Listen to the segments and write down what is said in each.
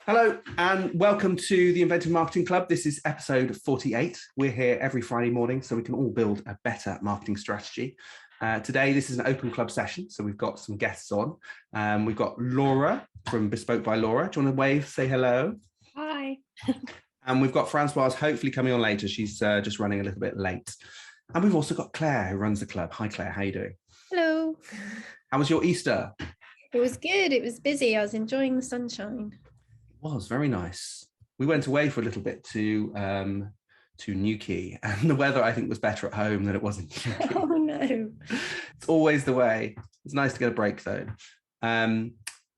Hello and welcome to the Inventive Marketing Club. This is episode 48. We're here every Friday morning so we can all build a better marketing strategy. Today, this is an open club session, so we've got some guests on. We've got Laura from Bespoke by Laura. Do you want to wave, say hello? Hi. And we've got Francoise hopefully coming on later. She's just running a little bit late. And we've also got Claire who runs the club. Hi Claire, how are you doing? Hello. How was your Easter? It was good. It was busy. I was enjoying the sunshine. It was very nice. We went away for a little bit to Newquay, and the weather I think was better at home than it was in Newquay. Oh no. It's always the way. It's nice to get a break though.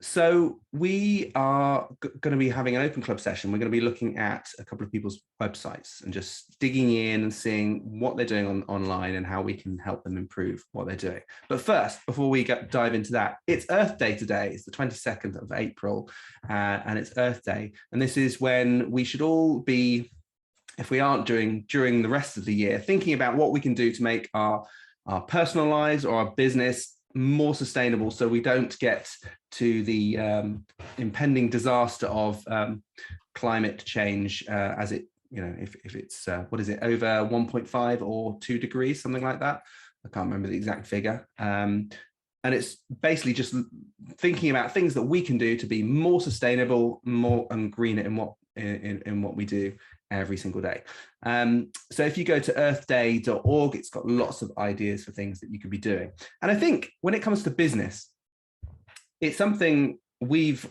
So we are going to be having an open club session. We're going to be looking at a couple of people's websites and just digging in and seeing what they're doing online and how we can help them improve what they're doing. But first, before we dive into that, it's Earth Day today. It's the 22nd of April and it's Earth Day. And this is when we should all be, if we aren't doing during the rest of the year, thinking about what we can do to make our personal lives or our business more sustainable, so we don't get to the impending disaster of climate change as it, you know, if it's what is it, over 1.5 or 2 degrees, something like that. I can't remember the exact figure. And it's basically just thinking about things that we can do to be more sustainable, more and greener in what we do every single day. So if you go to earthday.org, it's got lots of ideas for things that you could be doing. And I think when it comes to business, it's something we've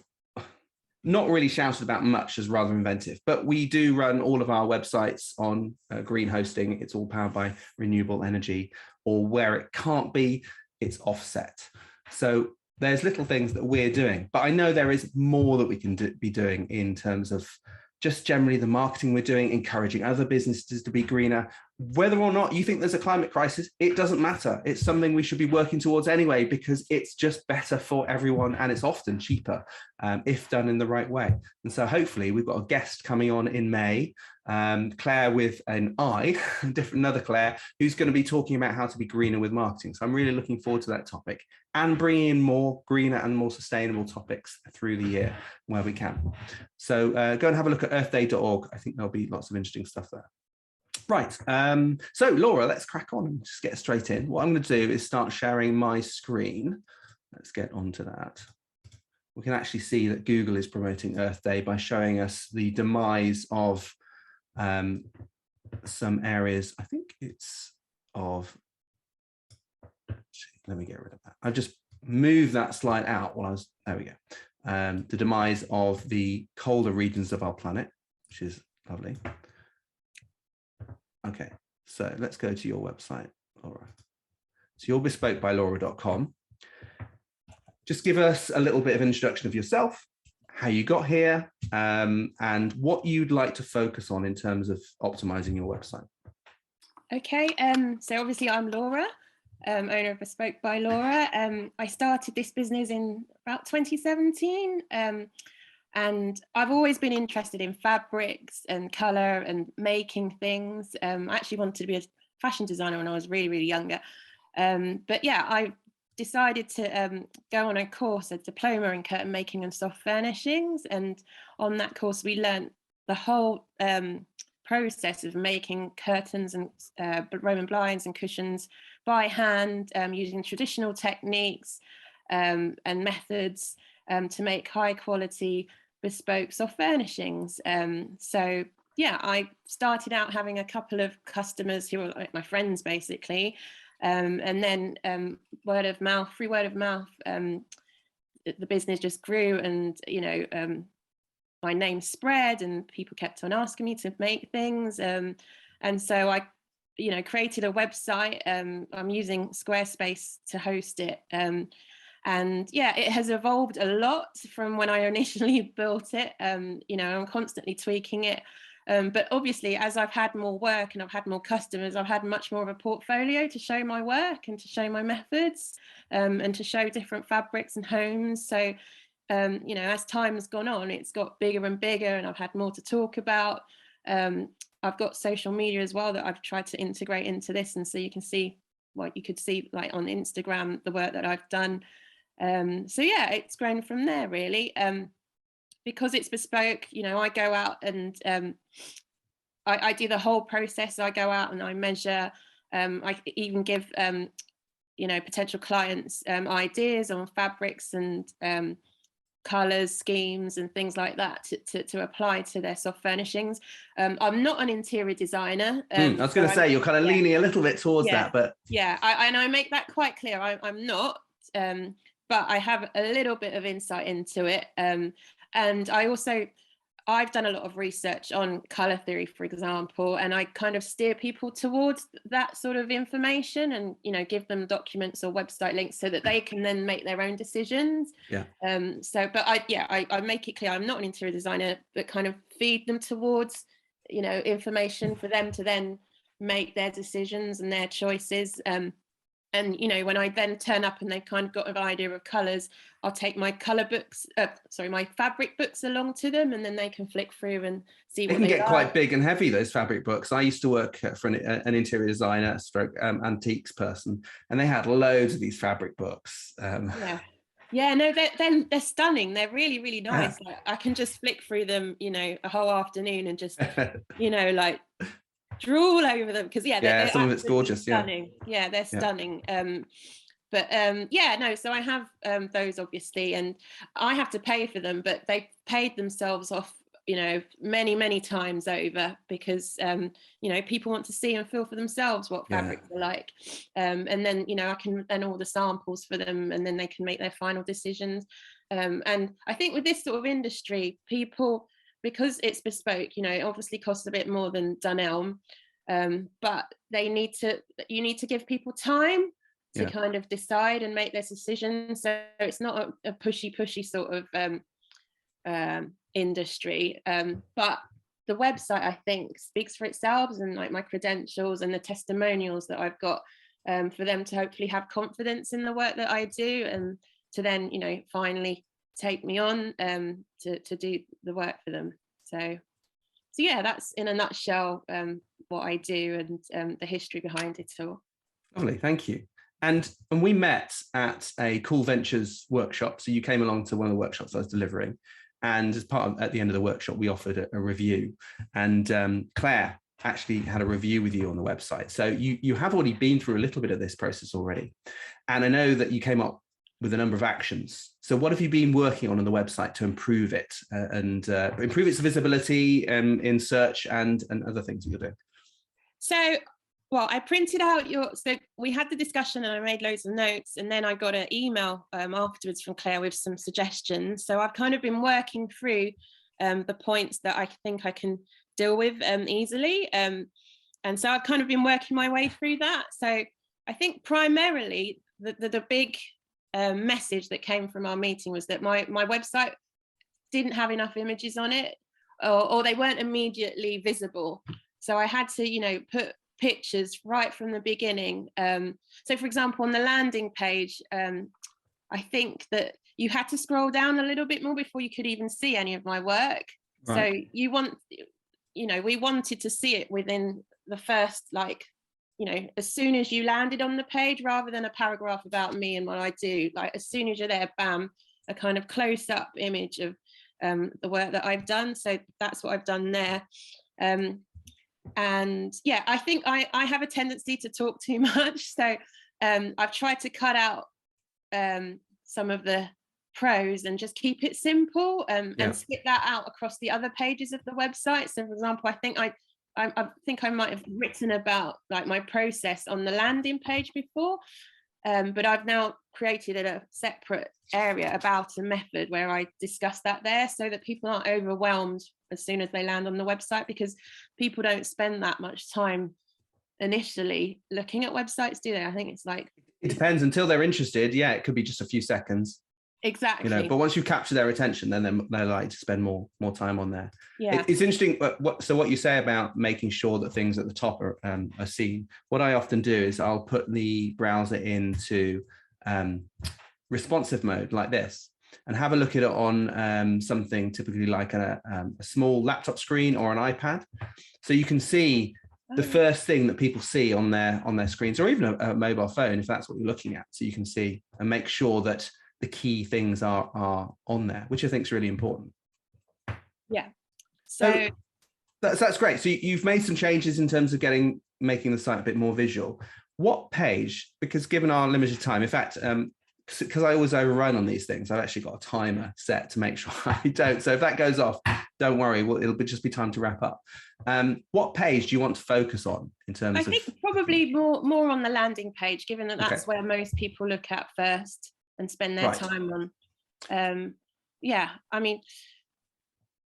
not really shouted about much as Rather Inventive, but we do run all of our websites on green hosting. It's all powered by renewable energy, or where it can't be, it's offset. So there's little things that we're doing, but I know there is more that we can be doing in terms of just generally the marketing we're doing, encouraging other businesses to be greener. Whether or not you think there's a climate crisis, it doesn't matter. It's something we should be working towards anyway, because it's just better for everyone and it's often cheaper if done in the right way. And so hopefully we've got a guest coming on in May, Claire with an I, another Claire, who's going to be talking about how to be greener with marketing. So I'm really looking forward to that topic and bringing in more greener and more sustainable topics through the year where we can. So go and have a look at earthday.org. I think there'll be lots of interesting stuff there. Right, so Laura, let's crack on and just get straight in. What I'm going to do is start sharing my screen. Let's get onto that. We can actually see that Google is promoting Earth Day by showing us the demise of some areas. I think it's of, let me get rid of that. I've just moved that slide out while I was, there we go. The demise of the colder regions of our planet, which is lovely. Okay, so let's go to your website, Laura. So you're bespokebylaura.com. Just give us a little bit of an introduction of yourself, how you got here, and what you'd like to focus on in terms of optimizing your website. Okay, so obviously I'm Laura, owner of Bespoke by Laura. I started this business in about 2017. And I've always been interested in fabrics and colour and making things. I actually wanted to be a fashion designer when I was really, really younger. But yeah, I decided to go on a course, a diploma in curtain making and soft furnishings. And on that course, we learnt the whole process of making curtains and Roman blinds and cushions by hand, using traditional techniques and methods to make high quality bespoke soft furnishings. So yeah, I started out having a couple of customers who were like my friends basically, and then word of mouth, through word of mouth, the business just grew, and you know, my name spread and people kept on asking me to make things, and so I, you know, created a website. I'm using Squarespace to host it. And yeah, it has evolved a lot from when I initially built it. You know, I'm constantly tweaking it. But obviously, as I've had more work and I've had more customers, I've had much more of a portfolio to show my work and to show my methods, and to show different fabrics and homes. So, you know, as time has gone on, it's got bigger and bigger, and I've had more to talk about. I've got social media as well that I've tried to integrate into this, and so you can see what you could see like on Instagram, the work that I've done. So yeah, it's grown from there really. because it's bespoke, you know, I go out and I do the whole process. I go out and I measure. I even give you know, potential clients ideas on fabrics and colors, schemes, and things like that to apply to their soft furnishings. I'm not an interior designer. I was going to say, you're kind of leaning a little bit towards that, but yeah, and I make that quite clear. I'm not, but I have a little bit of insight into it. And I've done a lot of research on color theory, for example, and I kind of steer people towards that sort of information and, you know, give them documents or website links so that they can then make their own decisions. Yeah. But I make it clear I'm not an interior designer, but kind of feed them towards, you know, information for them to then make their decisions and their choices. And, you know, when I then turn up and they've kind of got an idea of colors, I'll take my my fabric books along to them, and then they can flick through and see what they can get like. quite big and heavy, those fabric books. I used to work for an interior designer stroke antiques person, and they had loads of these fabric books. Yeah, no, they're stunning. They're really, really nice. Yeah. Like, I can just flick through them, you know, a whole afternoon and just, you know, like drool over them, because they're some of it's gorgeous. Stunning. Yeah, they're stunning. So I have those, obviously, and I have to pay for them, but they paid themselves off, you know, many times over, because you know, people want to see and feel for themselves what fabrics are like, and then, you know, I can then order samples for them, and then they can make their final decisions. And I think with this sort of industry, people, because it's bespoke, you know, it obviously costs a bit more than Dunelm, but you need to give people time to kind of decide and make their decisions. So it's not a pushy sort of industry, but the website, I think, speaks for itself, and like my credentials and the testimonials that I've got, for them to hopefully have confidence in the work that I do, and to then, you know, finally take me on to do the work for them. So yeah, that's in a nutshell what I do, and the history behind it all. Lovely, thank you. And we met at a Cool Ventures workshop. So you came along to one of the workshops I was delivering, and as part of, at the end of the workshop, we offered a review, and Claire actually had a review with you on the website. So you have already been through a little bit of this process already, and I know that you came up with a number of actions. So what have you been working on the website to improve it and improve its visibility in search and other things that you're doing? So, well, I printed out so we had the discussion and I made loads of notes, and then I got an email afterwards from Claire with some suggestions. So I've kind of been working through the points that I think I can deal with easily. And so I've kind of been working my way through that. So I think primarily the big message that came from our meeting was that my website didn't have enough images on it, or they weren't immediately visible. So I had to, you know, put pictures right from the beginning. So for example, on the landing page, I think that you had to scroll down a little bit more before you could even see any of my work. Right. So we wanted to see it within the first, like, you know, as soon as you landed on the page, rather than a paragraph about me and what I do. Like, as soon as you're there, bam, a kind of close-up image of the work that I've done. So that's what I've done there. And yeah, I think I have a tendency to talk too much. So I've tried to cut out some of the prose and just keep it simple, and split that out across the other pages of the website. So for example, I think I might have written about like my process on the landing page before, but I've now created a separate area about a method where I discuss that there, so that people aren't overwhelmed as soon as they land on the website, because people don't spend that much time initially looking at websites, do they? I think it's like, it depends. Until they're interested, it could be just a few seconds. Exactly. You know, but once you capture their attention, then they're likely to spend more time on there. Yeah. It's interesting. What you say about making sure that things at the top are seen. What I often do is I'll put the browser into responsive mode like this, and have a look at it on something typically like a small laptop screen or an iPad, so you can see the first thing that people see on their screens, or even a mobile phone if that's what you're looking at. So you can see and make sure that the key things are on there, which I think is really important. Yeah. So that's great. So you've made some changes in terms of making the site a bit more visual. What page, because given our limited time, in fact, because I always overrun on these things, I've actually got a timer set to make sure I don't. So if that goes off, don't worry, it'll just be time to wrap up. What page do you want to focus on in terms of? I think probably more on the landing page, given that that's where most people look at first and spend their time on. Yeah, I mean,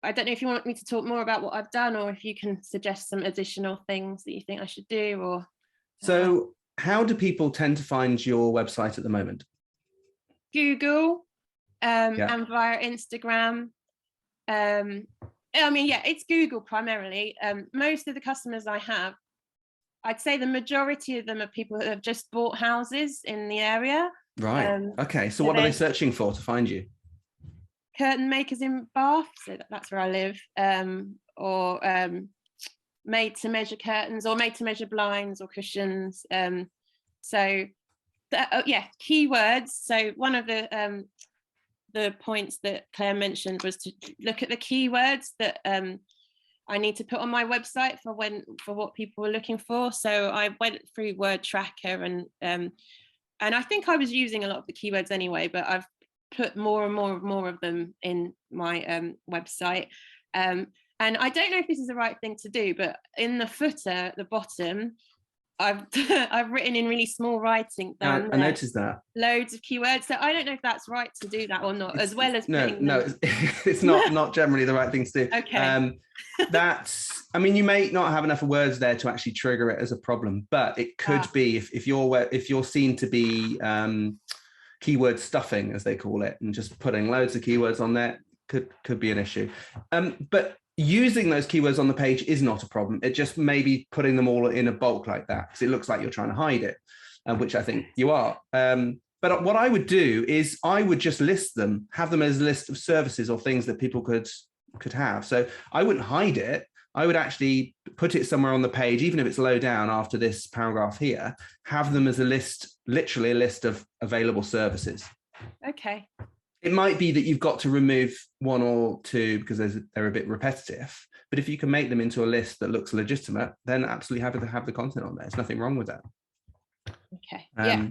I don't know if you want me to talk more about what I've done, or if you can suggest some additional things that you think I should do, or. So how do people tend to find your website at the moment? Google, and via Instagram. I mean, yeah, it's Google primarily. Most of the customers I have, I'd say the majority of them are people that have just bought houses in the area. Right. Okay. So what are they searching for to find you? Curtain makers in Bath, so that's where I live, or made to measure curtains, or made to measure blinds or cushions. So yeah, keywords. So one of the points that Claire mentioned was to look at the keywords that I need to put on my website for what people were looking for. So I went through Word Tracker, and I think I was using a lot of the keywords anyway, but I've put more and more of them in my website. And I don't know if this is the right thing to do, but in the footer at the bottom, I've written in really small writing down there, I noticed that, loads of keywords. So I don't know if that's right to do that or not, as well as it's not generally the right thing to do. Okay. I mean, you may not have enough words there to actually trigger it as a problem, but it could be if you're seen to be keyword stuffing, as they call it, and just putting loads of keywords on there could be an issue. But using those keywords on the page is not a problem. It just maybe putting them all in a bulk like that, because it looks like you're trying to hide it, which I think you are. But what I would do is I would just list them, have them as a list of services or things that people could have. So I wouldn't hide it. I would actually put it somewhere on the page, even if it's low down after this paragraph here, have them as a list, literally a list of available services. Okay. It might be that you've got to remove one or two because they're a bit repetitive, but if you can make them into a list that looks legitimate, then absolutely happy to have the content on there. There's nothing wrong with that. Okay. Yeah.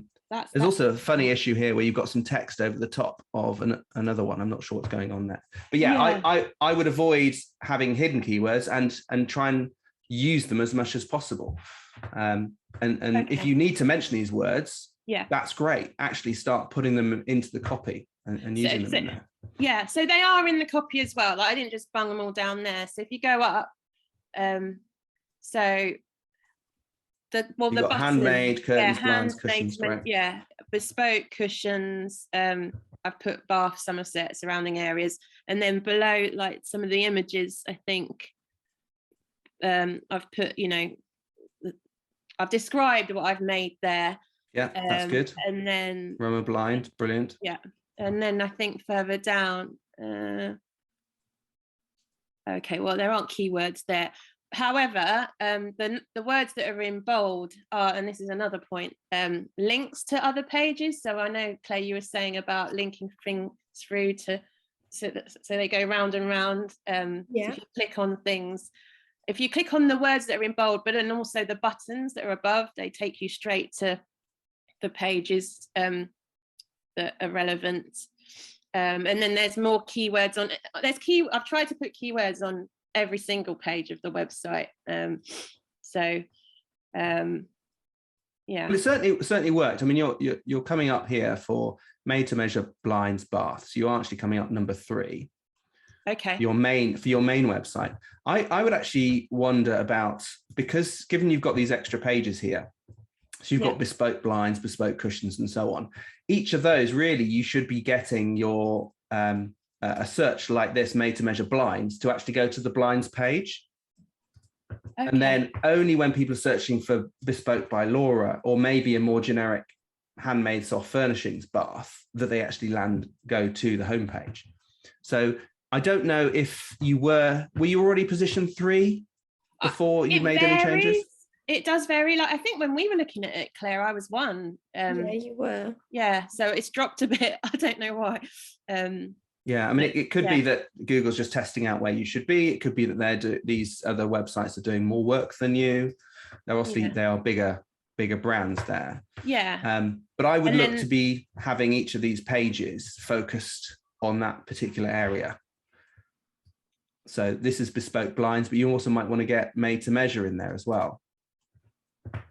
There's also a funny issue here where you've got some text over the top of another one. I'm not sure what's going on there, but I would avoid having hidden keywords and try and use them as much as possible. And if you need to mention these words, that's great. Actually start putting them into the copy and using them in there. Yeah, so they are in the copy as well. Like, I didn't just bung them all down there. So if you go up, so the buttons, handmade curtains, blinds, cushions, right? Yeah, bespoke cushions. I've put Bath, Somerset, surrounding areas, and then below, like some of the images, I think I've put, I've described what I've made there. Yeah, that's good. And then Roma blind, brilliant. Yeah, and then I think further down. Okay, well, there aren't keywords there. However, the words that are in bold are, and this is another point, links to other pages. So I know, Claire, you were saying about linking things through to, so they go round and round. So if you click on things, if you click on the words that are in bold, but then also the buttons that are above, they take you straight to the pages that are relevant. And then there's more keywords on. I've tried to put keywords on every single page of the website. Yeah. Well, it certainly worked. I mean, you're coming up here for made to measure blinds, baths. So you're actually coming up number 3. Okay. For your main website. I would actually wonder about, because given you've got these extra pages here, so you've got bespoke blinds, bespoke cushions, and so on. Each of those, really, you should be getting your a search like this, made to measure blinds, to actually go to the blinds page. Okay. And then only when people are searching for bespoke by Laura, or maybe a more generic handmade soft furnishings bath, that they actually go to the homepage. So I don't know if were you already positioned 3 before you made any changes? It does vary. Like, I think when we were looking at it, Claire, I was 1. Yeah, you were. Yeah, so it's dropped a bit. I don't know why. Yeah, I mean, it could Yeah. be that Google's just testing out where you should be. It could be that these other websites are doing more work than you. They're obviously, they are bigger brands there. Yeah. But I would look to be having each of these pages focused on that particular area. So this is bespoke blinds, but you also might want to get made to measure in there as well.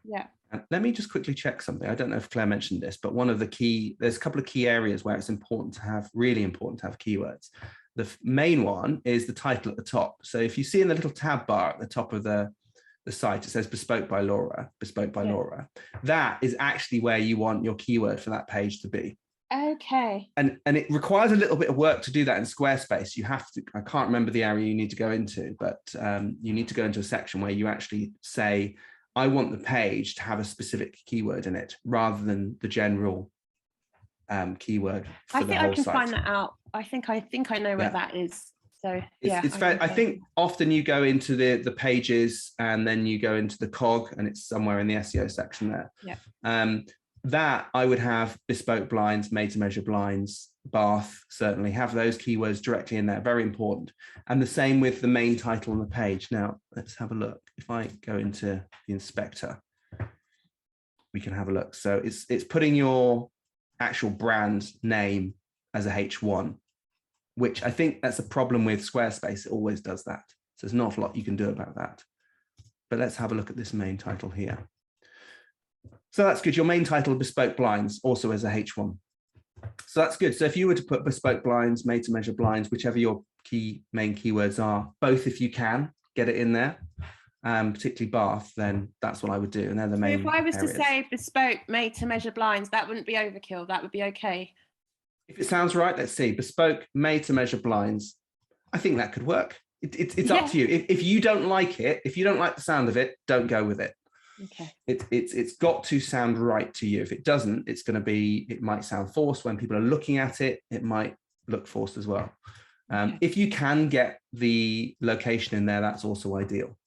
Yeah. And let me just quickly check something. I don't know if Claire mentioned this, but there's a couple of key areas where it's really important to have keywords. The main one is the title at the top. So if you see in the little tab bar at the top of the site, it says bespoke by Laura. That is actually where you want your keyword for that page to be. Okay. And it requires a little bit of work to do that in Squarespace. You have to, I can't remember the area you need to go into, but you need to go into a section where you actually say, I want the page to have a specific keyword in it rather than the general keyword for the whole site. I can find that out. I think I know where that is. So it's fair. I think often you go into the pages and then you go into the cog and it's somewhere in the SEO section there. Yeah. That I would have bespoke blinds, made to measure blinds, bath, certainly have those keywords directly in there. Very important. And the same with the main title on the page. Now let's have a look. If I go into the inspector, we can have a look. So it's putting your actual brand name as a H1, which I think that's a problem with Squarespace. It always does that. So there's not a lot you can do about that. But let's have a look at this main title here. So that's good. Your main title, bespoke blinds, also as a H1. So that's good. So if you were to put bespoke blinds, made to measure blinds, whichever your main keywords are, both if you can get it in there, particularly bath, then that's what I would do. And they're the main if I was areas. to say bespoke, made to measure blinds, that wouldn't be overkill. That would be okay. If it sounds right, let's see. Bespoke, made to measure blinds. I think that could work. It's up to you. If you don't like it, if you don't like the sound of it, don't go with it. Okay. It's got to sound right to you. If it doesn't, it might sound forced. When people are looking at it, it might look forced as well. If you can get the location in there, that's also ideal.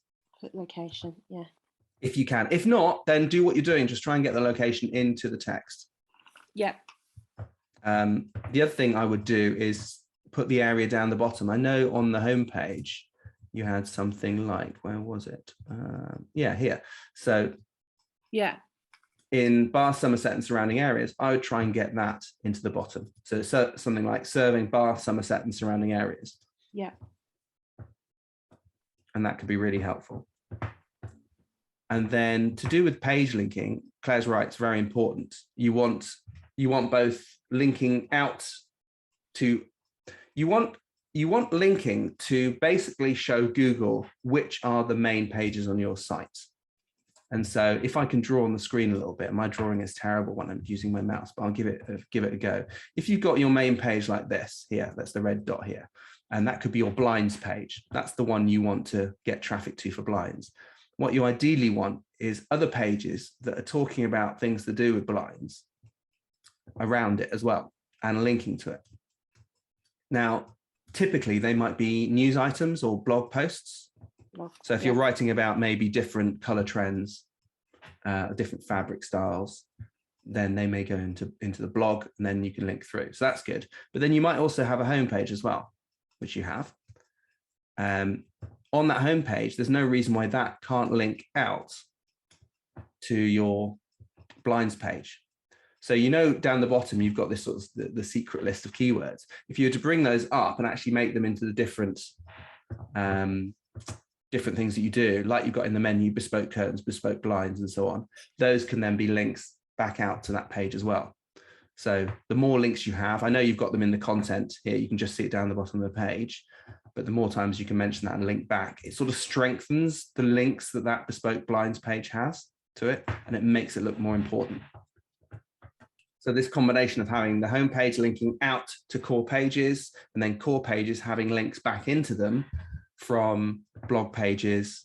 Put location, yeah. If you can. If not, then do what you're doing. Just try and get the location into the text. Yeah. The other thing I would do is put the area down the bottom. I know on the homepage, you had something like, where was it? Here. So in Bath, Somerset and surrounding areas, I would try and get that into the bottom. So something like serving Bath, Somerset and surrounding areas. Yeah. And that could be really helpful. And then to do with page linking, Claire's right, it's very important. You want both linking out to, you want linking to basically show Google which are the main pages on your site. And so if I can draw on the screen a little bit, my drawing is terrible when I'm using my mouse, but I'll give it a go. If you've got your main page like this here, that's the red dot here, and that could be your blinds page. That's the one you want to get traffic to for blinds. What you ideally want is other pages that are talking about things to do with blinds around it as well and linking to it. Now, typically they might be news items or blog posts. So if you're writing about maybe different color trends, different fabric styles, then they may go into the blog and then you can link through. So that's good. But then you might also have a homepage as well, which you have. On that homepage, there's no reason why that can't link out to your blinds page. So down the bottom, you've got this sort of the secret list of keywords. If you were to bring those up and actually make them into the different things that you do, like you've got in the menu, bespoke curtains, bespoke blinds, and so on, those can then be links back out to that page as well. So the more links you have, I know you've got them in the content here, you can just see it down the bottom of the page, but the more times you can mention that and link back, it sort of strengthens the links that bespoke blinds page has to it, and it makes it look more important. So this combination of having the homepage linking out to core pages and then core pages having links back into them from blog pages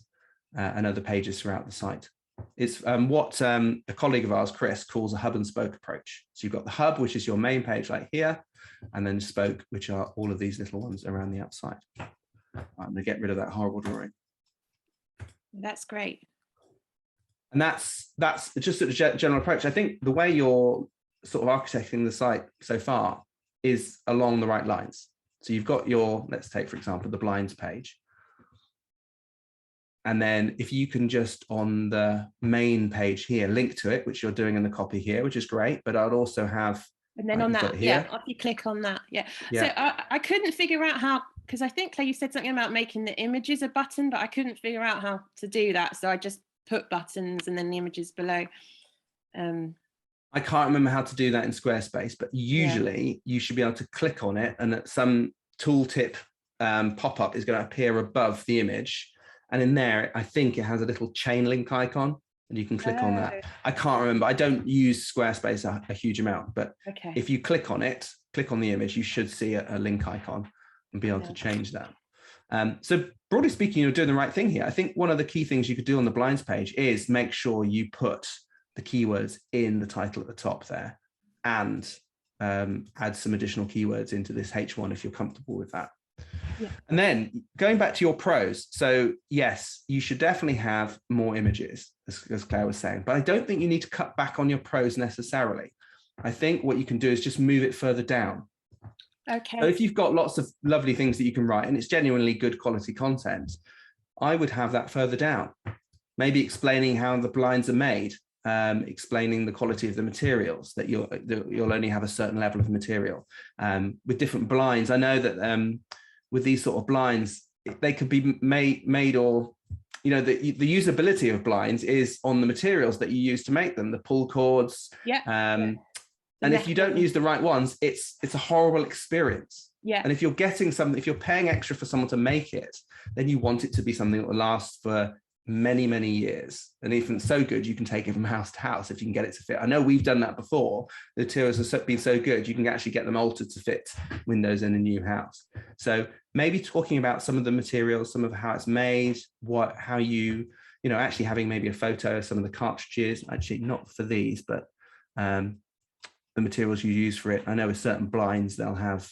and other pages throughout the site. It's what a colleague of ours, Chris, calls a hub and spoke approach. So you've got the hub, which is your main page like here, and then spoke, which are all of these little ones around the outside. I'm going to get rid of that horrible drawing. That's great. And that's just a general approach. I think the way you're sort of architecting the site so far is along the right lines. So you've got your, let's take, for example, the blinds page. And then if you can just on the main page here, link to it, which you're doing in the copy here, which is great, but I'd also have, and then like on you've got that, it here. yeah, if you click on that, yeah. Yeah. So I couldn't figure out how, because I think Claire, you said something about making the images a button, but I couldn't figure out how to do that. So I just put buttons and then the images below. I can't remember how to do that in Squarespace, but usually you should be able to click on it and at some tooltip pop-up is going to appear above the image. And in there, I think it has a little chain link icon and you can click on that. I can't remember. I don't use Squarespace a huge amount, but if you click on it, click on the image, you should see a link icon and be able to change that. So broadly speaking, you're doing the right thing here. I think one of the key things you could do on the blinds page is make sure you put the keywords in the title at the top there and add some additional keywords into this H1 if you're comfortable with that. Yeah. And then going back to your pros. So yes, you should definitely have more images, as Claire was saying, but I don't think you need to cut back on your pros necessarily. I think what you can do is just move it further down. Okay. So if you've got lots of lovely things that you can write and it's genuinely good quality content, I would have that further down. Maybe explaining how the blinds are made, explaining the quality of the materials, that you'll only have a certain level of material. With different blinds, I know that with these sort of blinds, they could be made or, you know, the usability of blinds is on the materials that you use to make them, the pull cords. Yeah. And if you don't use the right ones, it's a horrible experience. Yeah. And if you're getting something, if you're paying extra for someone to make it, then you want it to be something that will last for many, many years. And even so good, you can take it from house to house if you can get it to fit. I know we've done that before. The materials have been so good, you can actually get them altered to fit windows in a new house. So maybe talking about some of the materials, some of how it's made, how you know, actually having maybe a photo of some of the cartridges, actually not for these, but the materials you use for it. I know with certain blinds, they'll have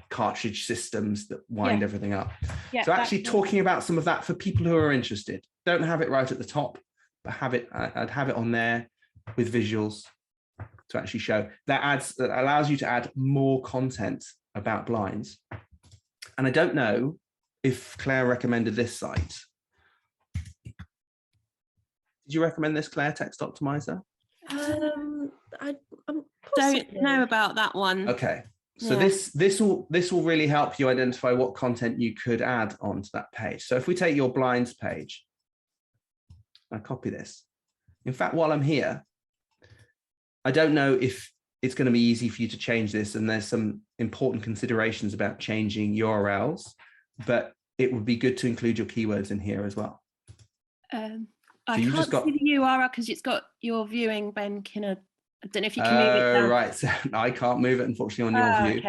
cartridge systems that wind everything up. Yeah, so actually talking about some of that for people who are interested. Don't have it right at the top, but I'd have it on there with visuals to actually show. That allows you to add more content about blinds. And I don't know if Claire recommended this site. Did you recommend this, Claire, Text Optimizer? I don't know about that one. Okay, so this will really help you identify what content you could add onto that page. So if we take your blinds page, I copy this. In fact, while I'm here, I don't know if it's going to be easy for you to change this, and there's some important considerations about changing URLs, but it would be good to include your keywords in here as well. I can't see the URL because it's got your viewing, Ben Kinner. I don't know if you can move it down. Right, so I can't move it, unfortunately, on your view.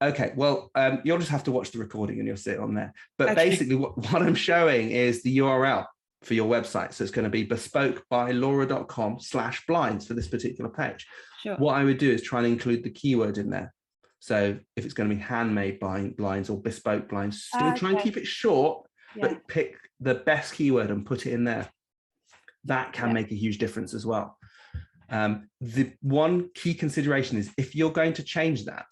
Okay, well, you'll just have to watch the recording and you'll see it on there. But basically, what I'm showing is the URL for your website. So it's going to be bespokebylaura.com/blinds for this particular page. Sure. What I would do is try and include the keyword in there. So if it's going to be handmade blinds or bespoke blinds, still try and keep it short, but pick the best keyword and put it in there. That can make a huge difference as well. The one key consideration is if you're going to change that,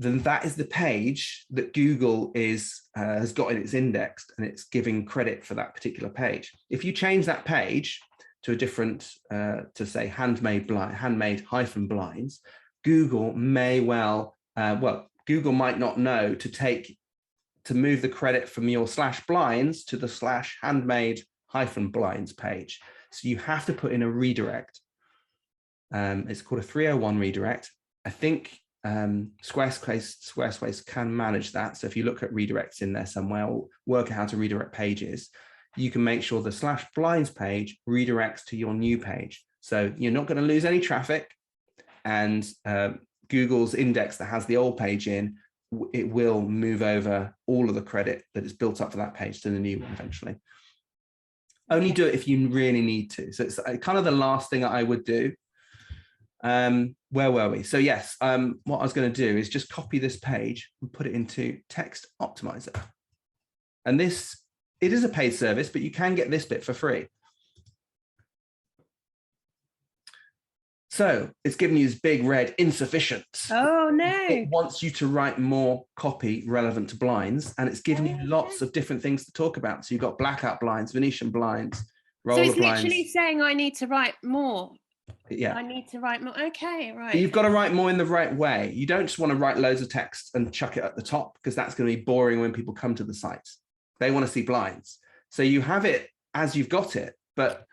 then that is the page that Google has got in its index and it's giving credit for that particular page. If you change that page to a different, to say handmade hyphen blinds, Google may Google might not know to move the credit from your /blinds to the /handmade hyphen blinds page. So you have to put in a redirect. It's called a 301 redirect. I think Squarespace can manage that. So if you look at redirects in there somewhere, or work out how to redirect pages, you can make sure the /blinds page redirects to your new page. So you're not going to lose any traffic, and Google's index that has the old page in, it will move over all of the credit that is built up for that page to the new one eventually. Only do it if you really need to. So it's kind of the last thing that I would do. Where were we? So yes, what I was going to do is just copy this page and put it into Text Optimizer. And it is a paid service, but you can get this bit for free. So it's giving you this big red insufficient. Oh no. It wants you to write more copy relevant to blinds, and it's giving you lots of different things to talk about. So you've got blackout blinds, Venetian blinds, roller so it's blinds. literally saying I need to write more. Yeah. I need to write more. Okay, right. But you've got to write more in the right way. You don't just want to write loads of text and chuck it at the top, because that's going to be boring when people come to the site. They want to see blinds. So you have it as you've got it, but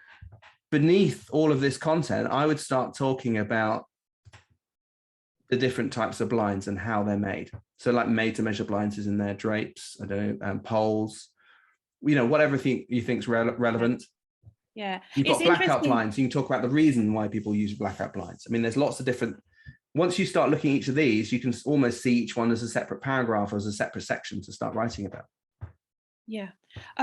beneath all of this content, I would start talking about the different types of blinds and how they're made. So like made to measure blinds is in there, drapes, I don't know, poles, whatever you think's relevant. Yeah. You've got blackout blinds. You can talk about the reason why people use blackout blinds. I mean, there's lots of different, once you start looking at each of these, you can almost see each one as a separate paragraph or as a separate section to start writing about. Yeah.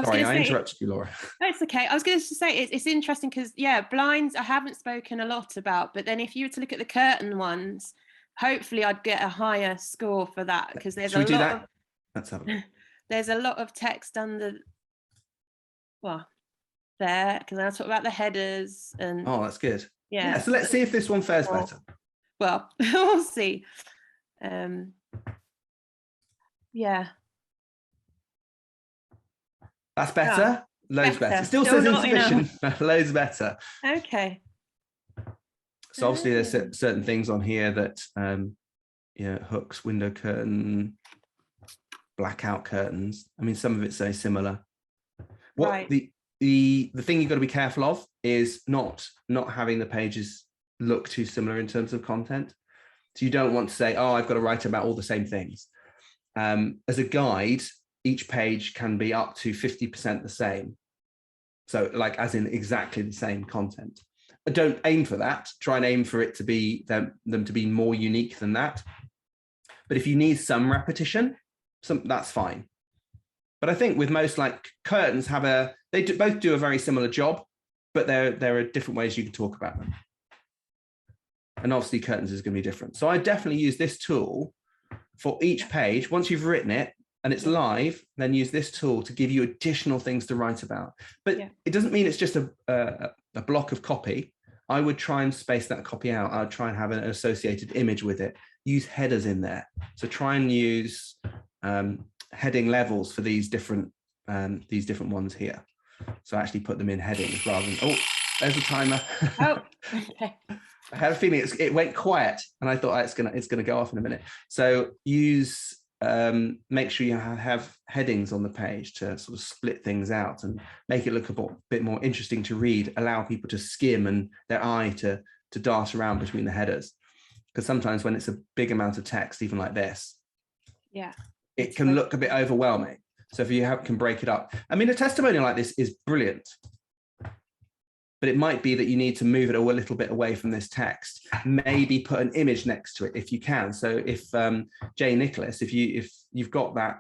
Sorry, I interrupted you, Laura. That's okay. I was going to say it's interesting because, yeah, blinds I haven't spoken a lot about, but then if you were to look at the curtain ones, hopefully I'd get a higher score for that, because there's Let's have a look. There's a lot of text under, well, there, because I talk about the headers and. Oh, that's good. Yeah. So let's see if this one fares better. Well, we'll see. Yeah. That's better. Loads better. Still says insufficient. Loads better. Okay. So obviously there's certain things on here that hooks, window curtain, blackout curtains. I mean, some of it's very similar. What the thing you've got to be careful of is not having the pages look too similar in terms of content. So you don't want to say, oh, I've got to write about all the same things. As a guide, each page can be up to 50% the same. So like as in exactly the same content. Don't aim for that. Try and aim for it to be them to be more unique than that. But if you need some repetition, that's fine. But I think with most, like curtains both do a very similar job, but there are different ways you can talk about them. And obviously curtains is going to be different. So I definitely use this tool for each page. Once you've written it and it's live, then use this tool to give you additional things to write about. But it doesn't mean it's just a block of copy. I would try and space that copy out. I'd try and have an associated image with it. Use headers in there. So try and use heading levels for these different ones here. So actually put them in headings rather than, oh, there's a timer. Oh, okay. I had a feeling it went quiet, and I thought it's gonna go off in a minute. So use make sure you have headings on the page to sort of split things out and make it look a bit more interesting to read. Allow people to skim and their eye to dart around between the headers, because sometimes when it's a big amount of text, even like this, it can look a bit overwhelming. So if you can break it up. I mean, a testimonial like this is brilliant, but it might be that you need to move it a little bit away from this text. Maybe put an image next to it if you can. So if Jay Nicholas, if you've got that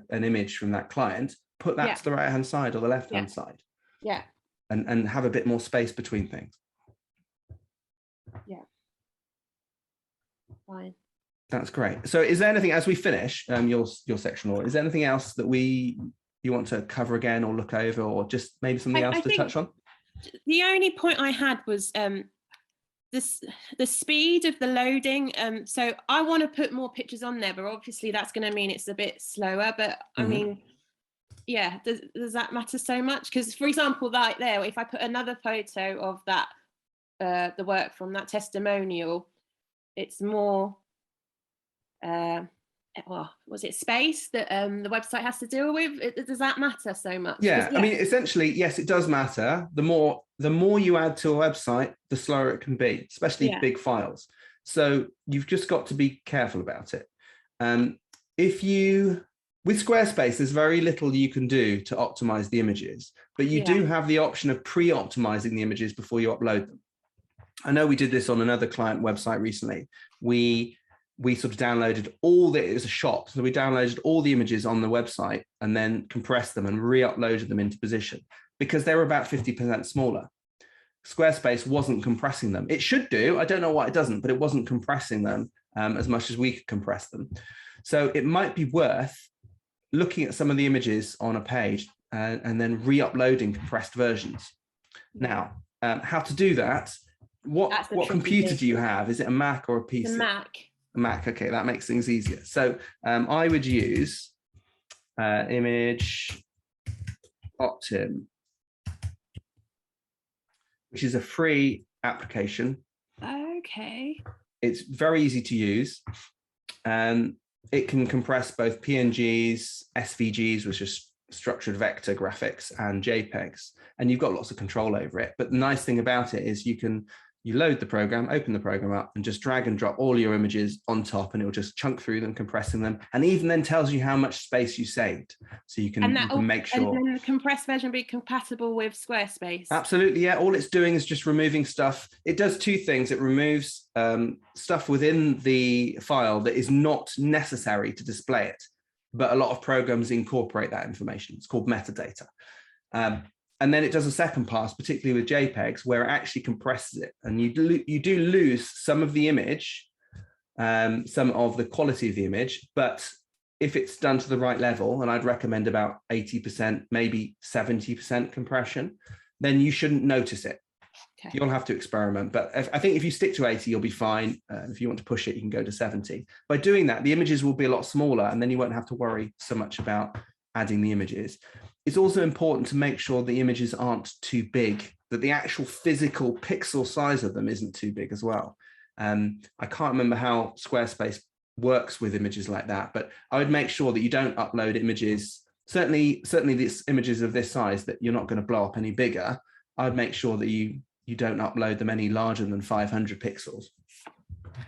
an image from that client, put that to the right hand side or the left hand side. Yeah. And have a bit more space between things. Yeah. Fine. That's great. So is there anything, as we finish your section, or is there anything else that you want to cover again or look over, or just maybe something else to touch on? The only point I had was the speed of the loading. So I want to put more pictures on there, but obviously that's going to mean it's a bit slower. But I mean, yeah, does that matter so much? Because, for example, like there, if I put another photo of that, the work from that testimonial, it's more, well, was it space that the website has to deal with? Does that matter so much? Yeah, I mean, essentially, yes, it does matter. The more you add to a website, the slower it can be, especially big files. So you've just got to be careful about it. With Squarespace, there's very little you can do to optimize the images, but you do have the option of pre-optimizing the images before you upload them. I know we did this on another client website recently. We sort of downloaded it was a shop. So we downloaded all the images on the website and then compressed them and re-uploaded them into position because they were about 50% smaller. Squarespace wasn't compressing them. It should do. I don't know why it doesn't, but it wasn't compressing them as much as we could compress them. So it might be worth looking at some of the images on a page and then re-uploading compressed versions. Now, how to do that? What computer do you have? Is it a Mac or a PC? The Mac. A Mac. Okay, that makes things easier. So I would use Image Optim, which is a free application. Okay. It's very easy to use. It can compress both PNGs, SVGs, which is structured vector graphics, and JPEGs, and you've got lots of control over it. But the nice thing about it is you load the program, open the program up, and just drag and drop all your images on top, and it will just chunk through them, compressing them, and even then tells you how much space you saved, so you can make sure. And then the compressed version will be compatible with Squarespace. Absolutely, yeah. All it's doing is just removing stuff. It does two things. It removes stuff within the file that is not necessary to display it, but a lot of programs incorporate that information. It's called metadata. And then it does a second pass, particularly with JPEGs, where it actually compresses it. And you do lose some of the image, some of the quality of the image, but if it's done to the right level, and I'd recommend about 80%, maybe 70% compression, then you shouldn't notice it. Okay. You'll have to experiment, but I think if you stick to 80, you'll be fine. If you want to push it, you can go to 70. By doing that, the images will be a lot smaller, and then you won't have to worry so much about adding the images. It's also important to make sure the images aren't too big, that the actual physical pixel size of them isn't too big as well. I can't remember how Squarespace works with images like that, but I would make sure that you don't upload images, certainly these images of this size, that you're not going to blow up any bigger. I'd make sure that you don't upload them any larger than 500 pixels.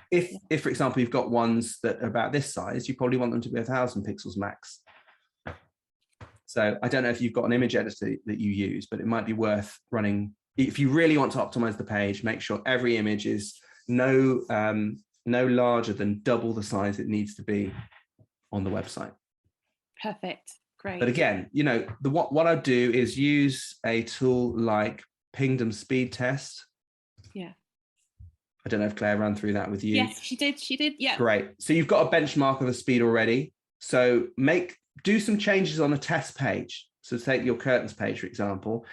If, for example, you've got ones that are about this size, you probably want them to be 1,000 pixels max. So I don't know if you've got an image editor that you use, but it might be worth running. If you really want to optimize the page, make sure every image is no larger than double the size it needs to be on the website. Perfect. Great. But again, you know, what I'd do is use a tool like Pingdom Speed Test. Yeah. I don't know if Claire ran through that with you. Yes, she did. She did. Yeah. Great. So you've got a benchmark of the speed already. So do some changes on a test page. So take your curtains page, for example,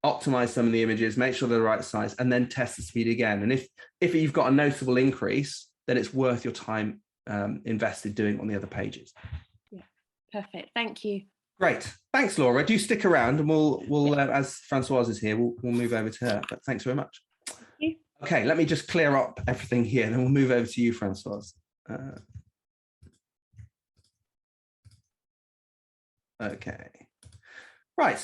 optimize some of the images, make sure they're the right size, and then test the speed again. And if you've got a noticeable increase, then it's worth your time invested doing on the other pages. Yeah, perfect. Thank you. Great. Thanks, Laura. Do stick around, and we'll as Francoise is here, we'll move over to her. But thanks very much. Thank you. Okay, let me just clear up everything here, and then we'll move over to you, Francoise. Okay. Right.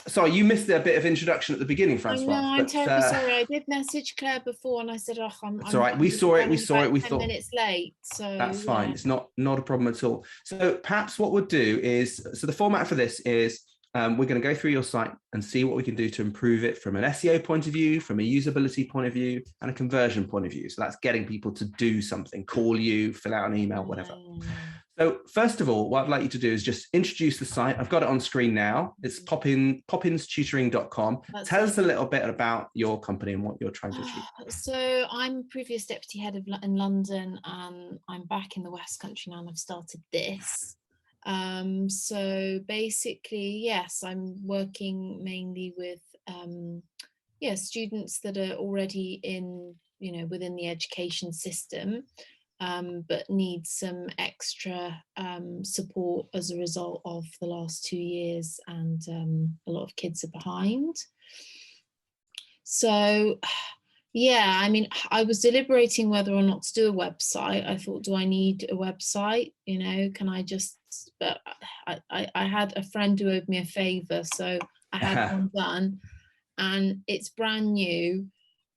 Sorry, you missed a bit of introduction at the beginning, Francoise. No, I'm terribly sorry. I did message Claire before, and I said, "Oh, I'm." It's all right. We saw it. We thought 10 minutes late. So that's fine. It's not a problem at all. So perhaps what we'll do is, the format for this is we're going to go through your site and see what we can do to improve it from an SEO point of view, from a usability point of view, and a conversion point of view. So that's getting people to do something, call you, fill out an email, whatever. So first of all, what I'd like you to do is just introduce the site. I've got it on screen now. It's poppinstutoring.com. Tell us a little bit about your company and what you're trying to achieve. So I'm previous deputy head in London, and I'm back in the West Country now, and I've started this. So basically, yes, I'm working mainly with students that are already in, within the education system. But need some extra support as a result of the last 2 years, and a lot of kids are behind. So, yeah, I mean, I was deliberating whether or not to do a website. I thought, do I need a website? Can I just, but I had a friend who owed me a favor, so I had one done, and it's brand new,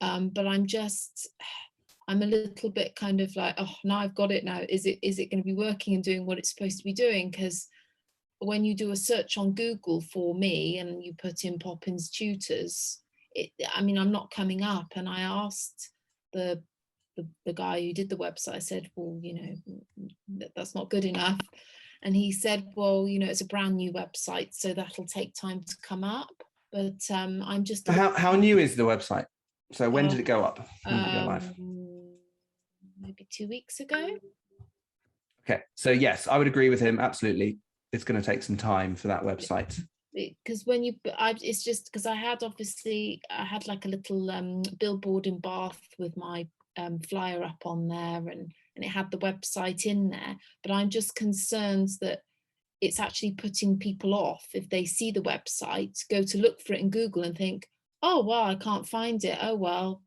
but I'm a little bit kind of like, oh, now I've got it now. Is it going to be working and doing what it's supposed to be doing? Because when you do a search on Google for me and you put in Poppins Tutors, I'm not coming up. And I asked the guy who did the website, I said, well, that's not good enough. And he said, well, it's a brand new website, so that'll take time to come up. But I'm just... How new is the website? So when did it go up? When did it go live? Maybe 2 weeks ago. Okay, so yes, I would agree with him. Absolutely, it's going to take some time for that website because when you, it's just because I had like a little billboard in Bath with my flyer up on there, and it had the website in there, but I'm just concerned that it's actually putting people off if they see the website, go to look for it in Google and think, oh, well, I can't find it. Oh, well,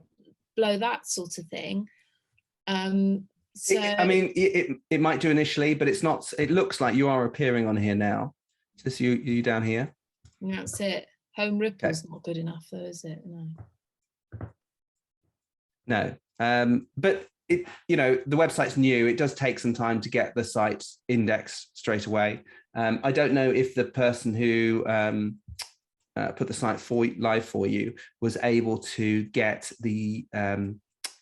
blow that sort of thing. So I mean, it might do initially, but it's not. It looks like you are appearing on here now. Is this you down here? that's it. Home Ripple's not good enough, though, is it? No. But it, you know, the website's new. It does take some time to get the site indexed straight away. I don't know if the person who put the site live for you was able to get the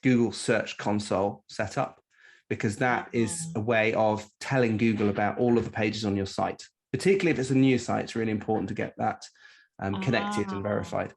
Google Search Console set up, because that is a way of telling Google about all of the pages on your site. Particularly if it's a new site, it's really important to get that connected and verified.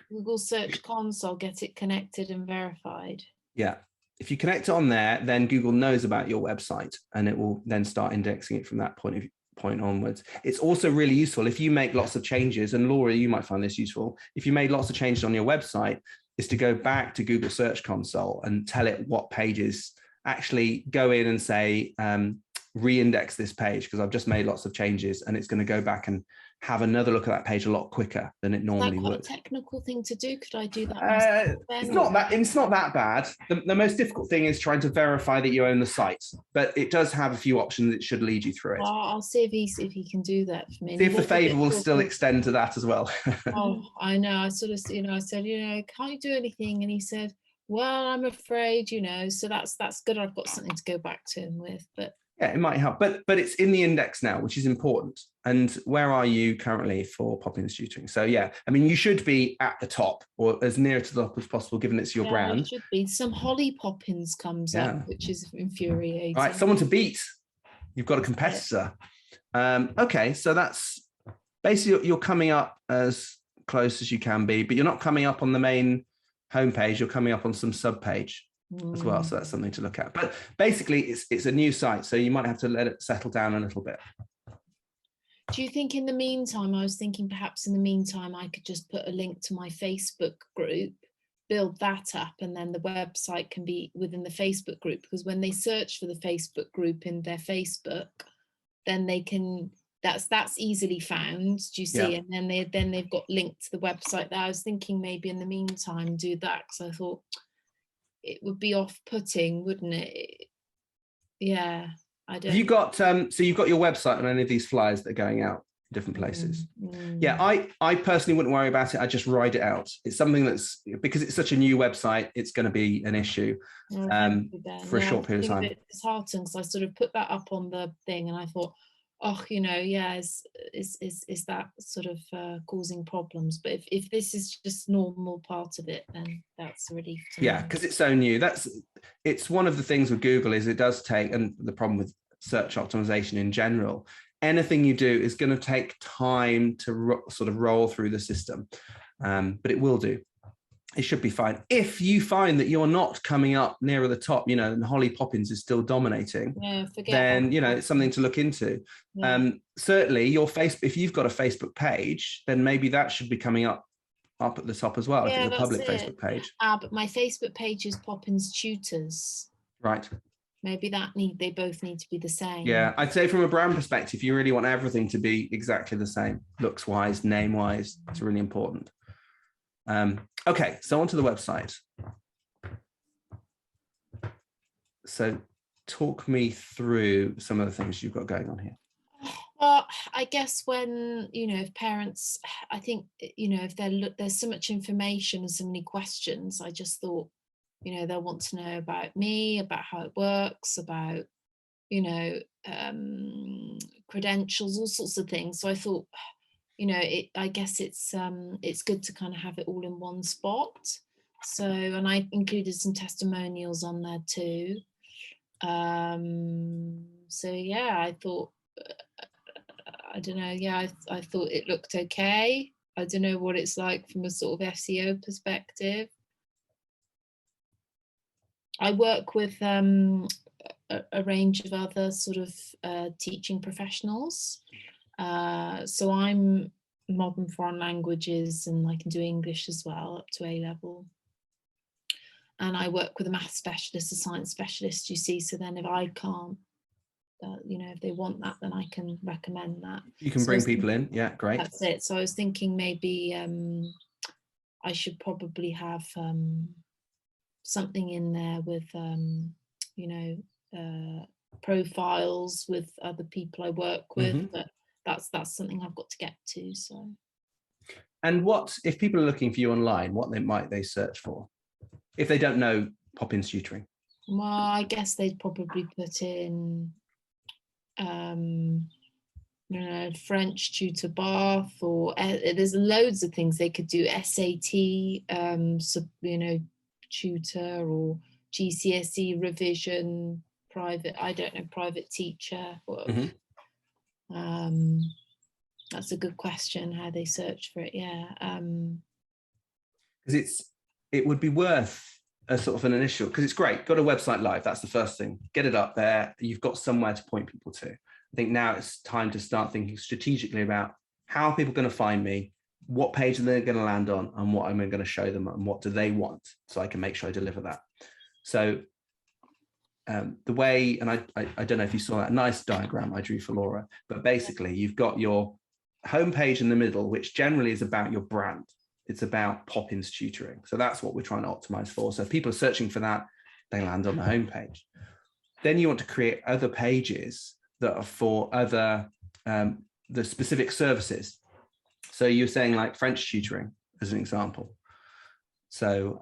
Google Search Console, get it connected and verified. Yeah. If you connect it on there, then Google knows about your website and it will then start indexing it from that point onwards. It's also really useful if you make lots of changes, and Laura, you might find this useful. If you made lots of changes on your website, is to go back to Google Search Console and tell it what pages, actually go in and say, re-index this page because I've just made lots of changes, and it's going to go back and have another look at that page a lot quicker than it normally would. Is that quite a technical thing to do? Could I do that? It's not that bad. The most difficult thing is trying to verify that you own the site, but it does have a few options that should lead you through it. I'll see if he can do that for me. See if the favour will still extend to that as well. Oh, I know. I sort of, I said, can't you do anything? And he said, well, I'm afraid, so that's good. I've got something to go back to him with, but yeah, it might help, but it's in the index now, which is important. And where are you currently for Poppins Tutoring? So yeah, I mean, you should be at the top or as near to the top as possible, given it's your brand. It should be. Some Holly Poppins comes up, which is infuriating. Right, someone to beat. You've got a competitor. Okay, so that's basically you're coming up as close as you can be, but you're not coming up on the main homepage. You're coming up on some sub page as well, so that's something to look at. But basically it's a new site, so you might have to let it settle down a little bit. Do you think in the meantime, I was thinking perhaps in the meantime I could just put a link to my Facebook group, build that up, and then the website can be within the Facebook group, because when they search for the Facebook group in their Facebook, then they can, that's easily found, do you see? And then they've got linked to the website there. I was thinking maybe in the meantime do that, because I thought it would be off-putting, wouldn't it? Yeah, I don't. You got so you've got your website and any of these flyers that are going out in different places. Yeah, I personally wouldn't worry about it. I just ride it out. It's something that's, because it's such a new website, it's going to be an issue for a short period of time. It's disheartened because I sort of put that up on the thing and I thought, oh, is that sort of causing problems? But if this is just normal part of it, then that's a relief to me. Yeah, because it's so new. It's one of the things with Google is it does take, and the problem with search optimization in general, anything you do is going to take time to sort of roll through the system, but it will do. It should be fine. If you find that you're not coming up nearer the top, and Holly Poppins is still dominating, then, it's something to look into. Yeah. Certainly your if you've got a Facebook page, then maybe that should be coming up at the top as well, if it's a public Facebook page. But my Facebook page is Poppins Tutors. Right. Maybe they both need to be the same. Yeah, I'd say from a brand perspective, you really want everything to be exactly the same, looks wise, name wise. It's really important. Okay, so onto the website. So talk me through some of the things you've got going on here. Well, I guess when, if parents, I think, if there's so much information and so many questions, I just thought, they'll want to know about me, about how it works, about, credentials, all sorts of things. So I thought, I guess it's good to kind of have it all in one spot. So, and I included some testimonials on there too. So yeah, I thought, I don't know. Yeah, I thought it looked okay. I don't know what it's like from a sort of SEO perspective. I work with a range of other sort of teaching professionals. So I'm modern foreign languages, and I can do English as well up to A level. And I work with a math specialist, a science specialist, you see. So then if I can't, you know, if they want that, then I can recommend that. You can bring people in. Yeah, great. That's it. So I was thinking maybe I should probably have something in there with, you know, profiles with other people I work with, but that's something I've got to get to. So. And what, if people are looking for you online, what might they search for if they don't know Poppins Tutoring? Well, I guess they'd probably put in, you know, French tutor Bath, or there's loads of things they could do. SAT, so, you know, tutor, or GCSE revision, private, I don't know, private teacher. Or, that's a good question, how they search for it. Yeah. Because it would be worth a sort of an initial, because it's great, got a website live, that's the first thing, get it up there, you've got somewhere to point people to. I think now it's time to start thinking strategically about how are people going to find me, what page are they going to land on, and what am I going to show them, and what do they want, so I can make sure I deliver that. So the way, and I don't know if you saw that nice diagram I drew for Laura, but basically you've got your homepage in the middle, which generally is about your brand. It's about Poppins Tutoring. So that's what we're trying to optimize for. So if people are searching for that, they land on the homepage. Then you want to create other pages that are for other, the specific services. So you're saying like French tutoring as an example. So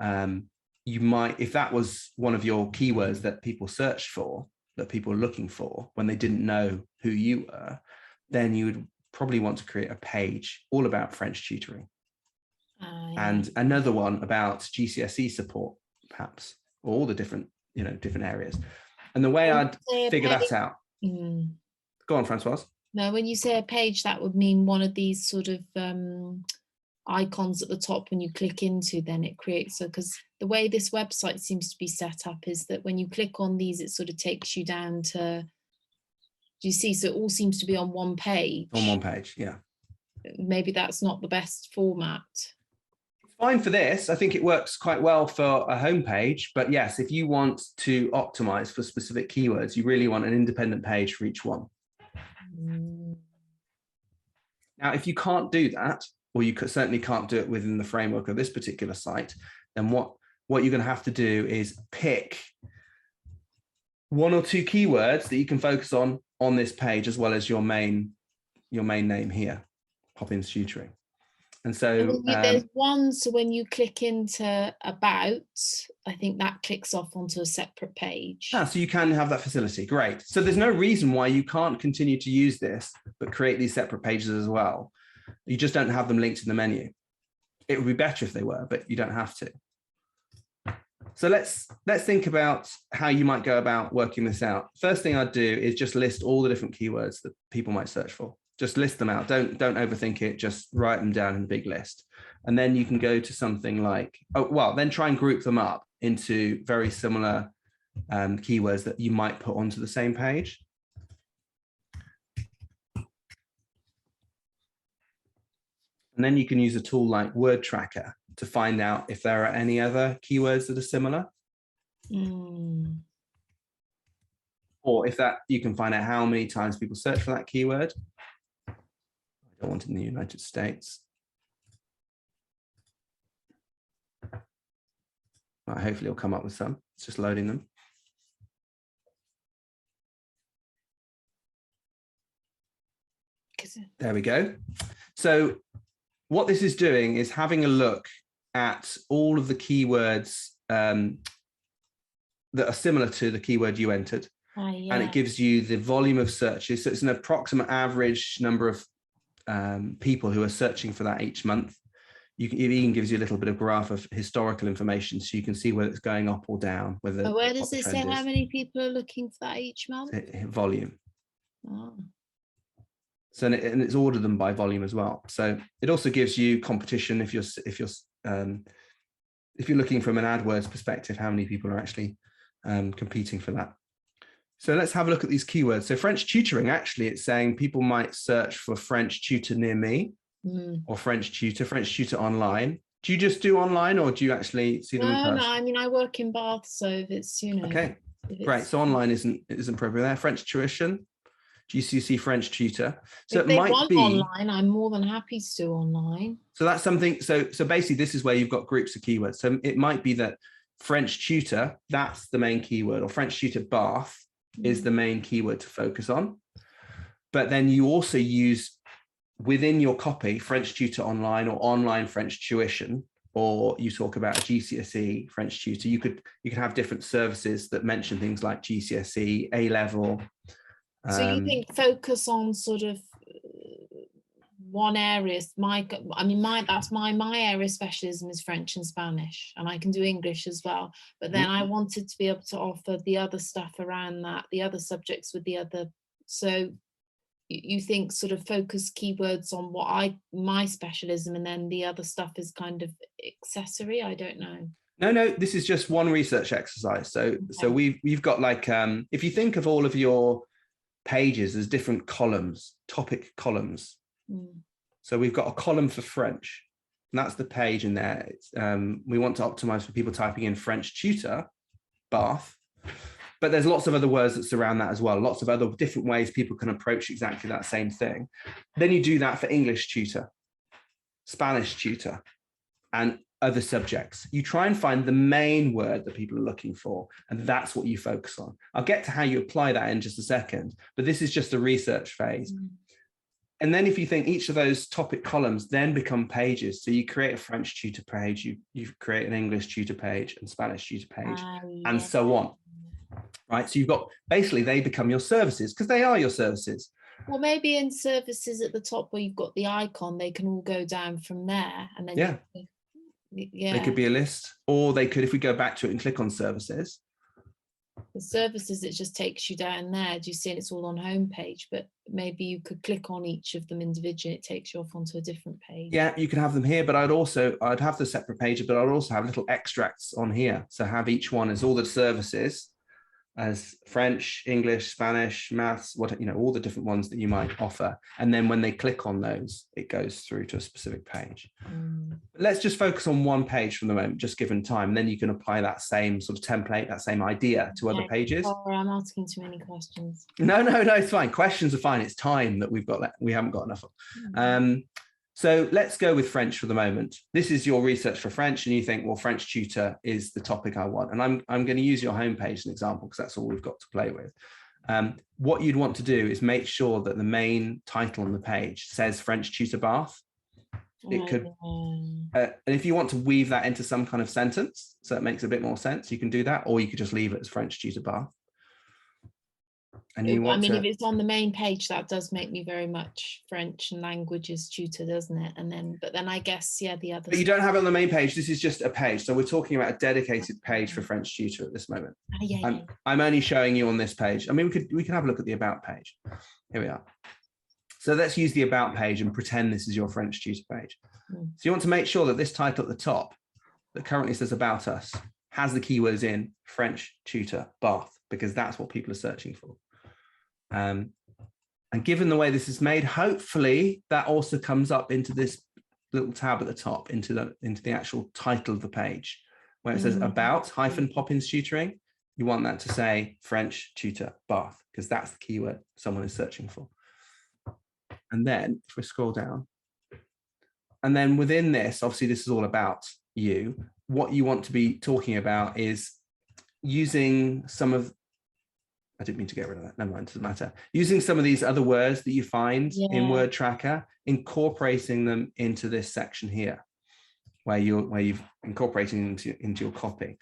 you might, if that was one of your keywords that people searched for, that people were looking for when they didn't know who you were, then you would probably want to create a page all about French tutoring. And another one about GCSE support, perhaps, or all the different, you know, different areas. And the way I'd figure that out. Go on, Francoise. No, when you say a page, that would mean one of these sort of icons at the top when you click into, then it creates, because the way this website seems to be set up is that when you click on these, it sort of takes you down to, do you see? So it all seems to be on one page. On one page, yeah. Maybe that's not the best format. Fine for this. I think it works quite well for a homepage, but yes, if you want to optimize for specific keywords, you really want an independent page for each one. Now, if you can't do that, or you certainly can't do it within the framework of this particular site, then what you're going to have to do is pick one or two keywords that you can focus on this page, as well as your main name here, Poppins Tutoring. And so there's one, so when you click into about, I think that clicks off onto a separate page. So you can have that facility. Great. So there's no reason why you can't continue to use this, but create these separate pages as well. You just don't have them linked in the menu. It would be better if they were, but you don't have to. So let's think about how you might go about working this out. First thing I'd do is just list all the different keywords that people might search for. Just list them out. Don't overthink it. Just write them down in a big list. And then you can go to something like, then try and group them up into very similar keywords that you might put onto the same page. And then you can use a tool like Word Tracker to find out if there are any other keywords that are similar. Or if that, you can find out how many times people search for that keyword. I don't want it in the United States. Right, hopefully it'll come up with some. It's just loading them. There we go. So what this is doing is having a look at all of the keywords that are similar to the keyword you entered. And it gives you the volume of searches. So it's an approximate average number of people who are searching for that each month. It even gives you a little bit of graph of historical information, so you can see whether it's going up or down. Where does it say how many people are looking for that each month? Volume. So and it's ordered them by volume as well. So it also gives you competition if you're looking from an AdWords perspective, how many people are actually competing for that. So let's have a look at these keywords. So French tutoring, actually, it's saying people might search for French tutor near me or French tutor online. Do you just do online, or do you actually see them in person? No, I mean, I work in Bath, so if it's, you know. Okay, great. So online isn't appropriate there. French tuition, GCSE French tutor. So if it they might want be online, I'm more than happy to do online. So that's something. So basically, this is where you've got groups of keywords. So it might be that French tutor, that's the main keyword, or French tutor Bath is the main keyword to focus on. But then you also use within your copy French tutor online or online French tuition, or you talk about a GCSE French tutor. You could have different services that mention things like GCSE, A level. So you think focus on sort of one area? My area of specialism is French and Spanish, and I can do English as well. But then I wanted to be able to offer the other stuff around that, the other subjects with the other. So you think sort of focus keywords on my specialism, and then the other stuff is kind of accessory. I don't know. No, this is just one research exercise. So we've got like if you think of all of your pages as different columns, topic columns. So we've got a column for French, and that's the page in there. It's, we want to optimize for people typing in French tutor, Bath, but there's lots of other words that surround that as well. Lots of other different ways people can approach exactly that same thing. Then you do that for English tutor, Spanish tutor, and other subjects. You try and find the main word that people are looking for, and that's what you focus on. I'll get to how you apply that in just a second, but this is just a research phase. And then if you think each of those topic columns then become pages, so you create a French tutor page, you create an English tutor page and Spanish tutor page, and so on, right? So you've got, basically they become your services, because they are your services. Well, maybe in services at the top where you've got the icon, they can all go down from there, and then they could be a list, or they could, if we go back to it and click on services. The services, it just takes you down there. Do you see? It's all on homepage, but maybe you could click on each of them individually. It takes you off onto a different page. Yeah, you can have them here, but I'd have the separate page, but I'd also have little extracts on here. So have each one as all the services as French, English, Spanish, maths, all the different ones that you might offer. And then when they click on those, it goes through to a specific page. Let's just focus on one page from the moment, just given time. And then you can apply that same sort of template, that same idea to other pages. Sorry, I'm asking too many questions. No, it's fine. Questions are fine. It's time that we haven't got enough of. So let's go with French for the moment. This is your research for French, and you think, well, French tutor is the topic I want. And I'm going to use your homepage as an example, because that's all we've got to play with. What you'd want to do is make sure that the main title on the page says French tutor Bath. It could, and if you want to weave that into some kind of sentence, so it makes a bit more sense, you can do that, or you could just leave it as French tutor Bath. And if it's on the main page, that does make me very much French and languages tutor, doesn't it? But then I guess, the other. But you don't have it on the main page. This is just a page. So we're talking about a dedicated page for French tutor at this moment. I'm only showing you on this page. I mean, we can have a look at the about page. Here we are. So let's use the about page and pretend this is your French tutor page. So you want to make sure that this title at the top that currently says about us has the keywords in French tutor Bath, because that's what people are searching for. And given the way this is made, hopefully that also comes up into this little tab at the top, into the actual title of the page, where it says about Poppins tutoring. You want that to say French tutor Bath, because that's the keyword someone is searching for. And then if we scroll down, and then within this, obviously this is all about you. What you want to be talking about is using some of, I didn't mean to get rid of that. Never mind, doesn't matter. Using some of these other words that you find in Word Tracker, incorporating them into this section here, where you've incorporated into your copy.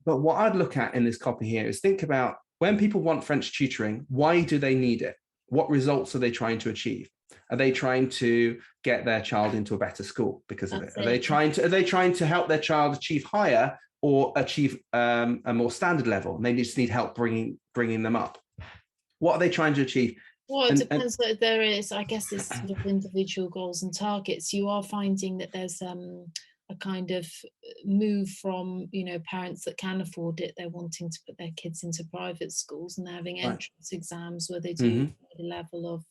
But what I'd look at in this copy here is think about when people want French tutoring, why do they need it? What results are they trying to achieve? Are they trying to get their child into a better school because of it? Are they trying to help their child achieve higher or achieve a more standard level, and they just need help bringing them up? What are they trying to achieve? Well, it depends. There is, I guess, it's sort of individual goals and targets. You are finding that there's a kind of move from, you know, parents that can afford it, they're wanting to put their kids into private schools, and they're having entrance exams where they do a level of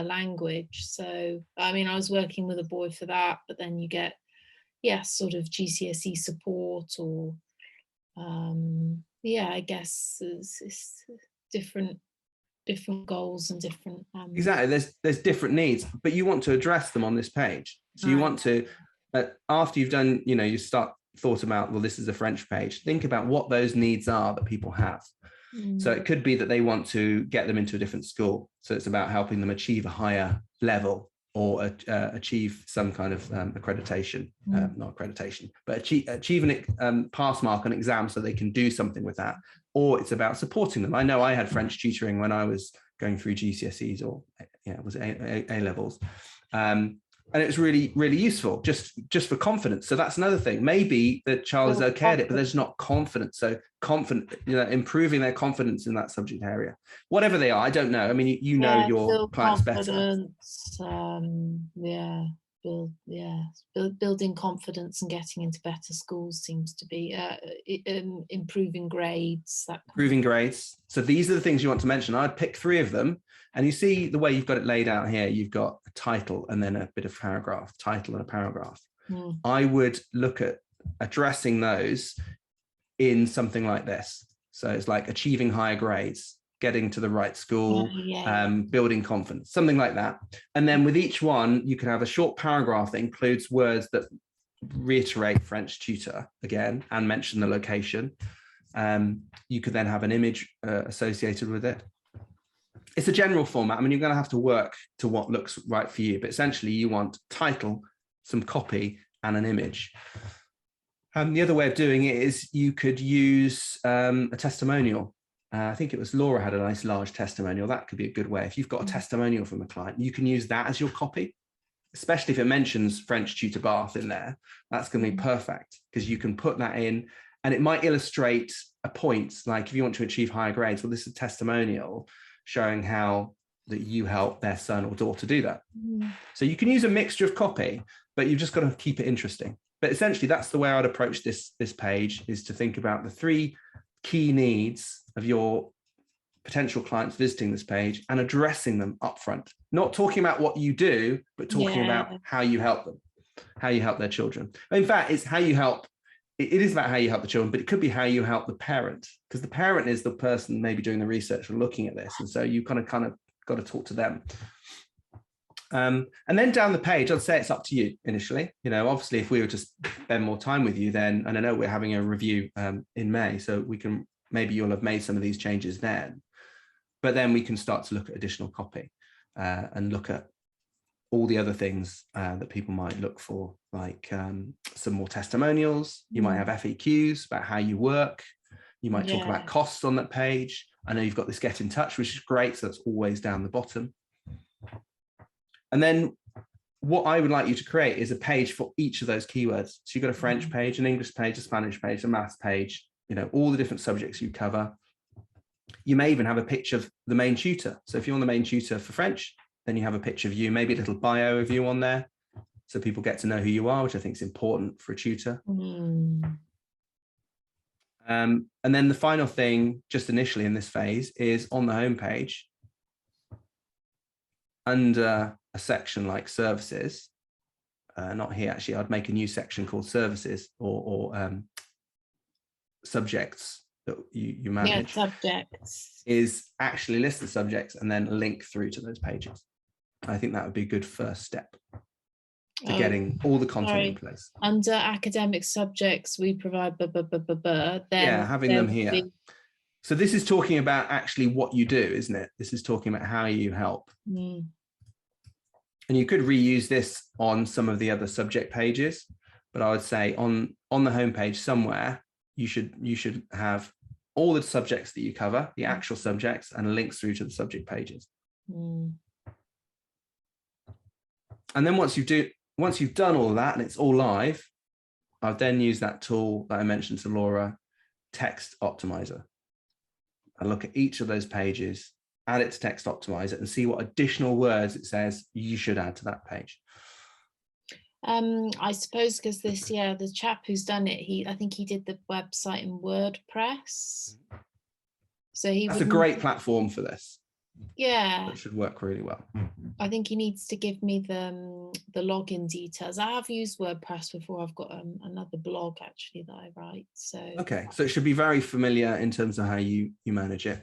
language. So I mean, I was working with a boy for that, but then you get sort of GCSE support, or I guess it's different goals and different exactly, there's different needs, but you want to address them on this page. So you want to, after you've done, you know, you thought about, well, this is a French page, think about what those needs are that people have. So it could be that they want to get them into a different school, so it's about helping them achieve a higher level, or achieve some kind of accreditation, not accreditation, but achieve an pass mark on exam so they can do something with that. Or it's about supporting them. I know I had French tutoring when I was going through GCSEs, or it was A levels. And it was really, really useful just for confidence. So that's another thing. Maybe the child is okay at it, but there's not confidence. So improving their confidence in that subject area, whatever they are. I don't know. I mean, you know your clients better. Building confidence and getting into better schools seems to be improving grades. Improving grades. So these are the things you want to mention. I'd pick 3 of them. And you see the way you've got it laid out here, you've got a title and then a bit of paragraph, title and a paragraph. I would look at addressing those in something like this. So it's like achieving higher grades, getting to the right school, building confidence, something like that. And then with each one, you can have a short paragraph that includes words that reiterate French tutor again and mention the location. You could then have an image associated with it. It's a general format. I mean, you're going to have to work to what looks right for you, but essentially you want title, some copy, and an image. The other way of doing it is you could use a testimonial. I think it was Laura had a nice large testimonial. That could be a good way. If you've got a testimonial from a client, you can use that as your copy, especially if it mentions French tutor Bath in there. That's going to be perfect, because you can put that in and it might illustrate a point. Like if you want to achieve higher grades, well, this is a testimonial showing how that you help their son or daughter do that. So you can use a mixture of copy, but you've just got to keep it interesting. But essentially, that's the way I'd approach this page, is to think about the 3 key needs of your potential clients visiting this page and addressing them upfront. Not talking about what you do, but talking about how you help them, how you help their children. In fact, it's how you help. It is about how you help the children, but it could be how you help the parent, because the parent is the person maybe doing the research or looking at this. And so you kind of got to talk to them. And then down the page, I'd say it's up to you initially. You know, obviously, if we were to spend more time with you then, and I know we're having a review in May, so we can, maybe you'll have made some of these changes then, but then we can start to look at additional copy and look at all the other things that people might look for, like some more testimonials. You might have FAQs about how you work. You might talk about costs on that page. I know you've got this get in touch, which is great. So that's always down the bottom. And then what I would like you to create is a page for each of those keywords. So you've got a French page, an English page, a Spanish page, a maths page, you know, all the different subjects you cover. You may even have a picture of the main tutor. So if you're on the main tutor for French, then you have a picture of you, maybe a little bio of you on there, so people get to know who you are, which I think is important for a tutor. And then the final thing, just initially in this phase, is on the homepage, under a section like services, not here actually, I'd make a new section called services or subjects that you manage. Subjects. Is actually list the subjects and then link through to those pages. I think that would be a good first step to getting all the content in place. Under academic subjects, we provide having them here. So this is talking about actually what you do, isn't it? This is talking about how you help. And you could reuse this on some of the other subject pages, but I would say on the homepage somewhere, you should have all the subjects that you cover, the actual subjects, and links through to the subject pages. And then once you've done all that and it's all live, I've then used that tool that I mentioned to Laura, Text Optimizer. I look at each of those pages, add it to Text Optimizer, and see what additional words it says you should add to that page. I suppose because the chap who's done it, I think he did the website in WordPress. So That's a great platform for this. Yeah. It should work really well. I think he needs to give me the login details. I have used WordPress before. I've got another blog actually that I write. So okay, so it should be very familiar in terms of how you manage it.